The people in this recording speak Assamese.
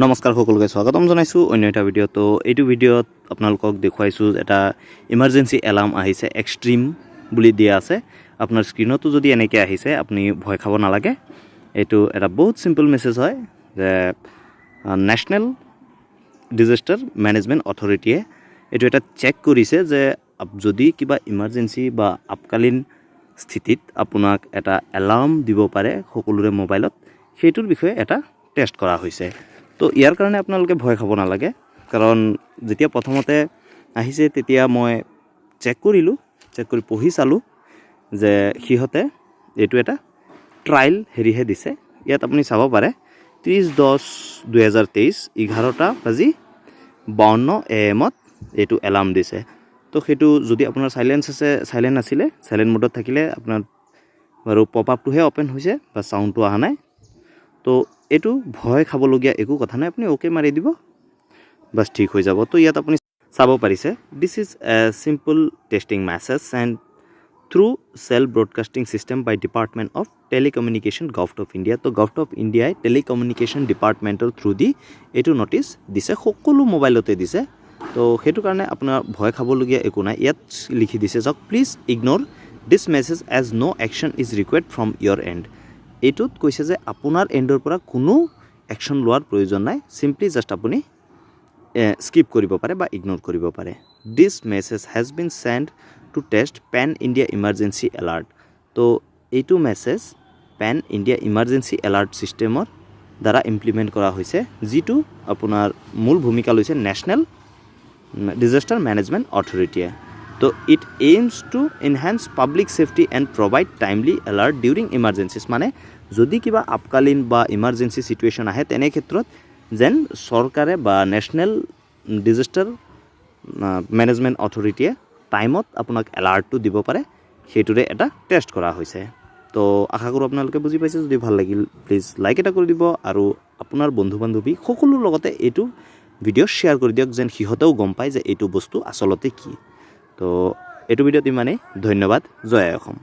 নমস্কাৰ সকলোকে স্বাগতম জনাইছোঁ অন্য এটা ভিডিঅ'। তো এইটো ভিডিঅ'ত আপোনালোকক দেখুৱাইছোঁ এটা ইমাৰ্জেঞ্চি এলাৰ্ম আহিছে, এক্সট্ৰিম বুলি দিয়া আছে। আপোনাৰ স্ক্ৰীনতো যদি এনেকৈ আহিছে আপুনি ভয় খাব নালাগে। এইটো এটা বহুত চিম্পল মেছেজ হয় যে নেশ্যনেল ডিজাষ্টাৰ মেনেজমেণ্ট অথৰিটিয়ে এইটো এটা চেক কৰিছে যে যদি কিবা ইমাৰ্জেঞ্চি বা আপকালীন স্থিতিত আপোনাক এটা এলাৰ্ম দিব পাৰে সকলোৰে মোবাইলত, সেইটোৰ বিষয়ে এটা টেষ্ট কৰা হৈছে। তো ইয়াৰ কাৰণে আপোনালোকে ভয় খাব নালাগে, কাৰণ যেতিয়া প্ৰথমতে আহিছে তেতিয়া মই চেক কৰি পঢ়ি চালোঁ যে সিহঁতে এইটো এটা ট্ৰায়েল হেৰিহে দিছে। ইয়াত আপুনি চাব পাৰে 30/10/2023 11:52 AM এইটো এলাৰ্ম দিছে। তো সেইটো যদি আপোনাৰ চাইলেণ্ট আছিলে, চাইলেণ্ট মোডত থাকিলে আপোনাৰ বাৰু পপ আপটোহে অ'পেন হৈছে বা চাউণ্ডটো অহা নাই। তো এইটো ভয় খাবলগীয়া একো কথা নাই, আপুনি অ'কে মাৰি দিব, বাছ ঠিক হৈ যাব। তো ইয়াত আপুনি চাব পাৰিছে, this is a simple testing message and through cell broadcasting system by department of telecommunication government of India. তো গভৰ্ণমেণ্ট অফ ইণ্ডিয়াই টেলিকমিউনিকেশ্যন ডিপাৰ্টমেণ্টৰ থ্ৰু দি এইটো ন'টিছ দিছে, সকলো মোবাইলতে দিছে। তো সেইটো কাৰণে আপোনাৰ ভয় খাবলগীয়া একো নাই। ইয়াত লিখি দিছে যাওক, please ignore this message as no' action is required from your end. এইটোত কৈছে যে আপোনাৰ এণ্ডৰ পৰা কোনো একশ্যন লোৱাৰ প্ৰয়োজন নাই, চিম্পলি জাষ্ট আপুনি স্কিপ কৰিব পাৰে বা ইগন'ৰ কৰিব পাৰে। This message has been sent to test pan India emergency alert. তো এইটো message pan India emergency alert ছিষ্টেমৰ দ্বাৰা ইমপ্লিমেণ্ট কৰা হৈছে, যিটো আপোনাৰ মূল ভূমিকা লৈছে নেশ্যনেল ডিজাষ্টাৰ মেনেজমেণ্ট অথৰিটিয়ে। তো it aims to enhance public safety and provide timely alert during emergencies. মানে যদি কিবা আপকালীন বা ইমাৰ্জেঞ্চি ছিটুৱেশ্যন আহে, তেনে ক্ষেত্ৰত যেন চৰকাৰে বা নেশ্যনেল ডিজাষ্টাৰ মেনেজমেণ্ট অথৰিটিয়ে টাইমত আপোনাক এলাৰ্টটো দিব পাৰে, সেইটোৰে এটা টেষ্ট কৰা হৈছে। তো আশা কৰোঁ আপোনালোকে বুজি পাইছে। যদি ভাল লাগিল প্লিজ লাইক এটা কৰি দিব আৰু আপোনাৰ বন্ধু বান্ধৱী সকলোৰ লগতে এইটো ভিডিঅ' শ্বেয়াৰ কৰি দিয়ক, যেন সিহঁতেও গম পায় যে এইটো বস্তু আচলতে কি। তো এইটো ভিডিঅ'ত ইমানেই, ধন্যবাদ। জয় অসম।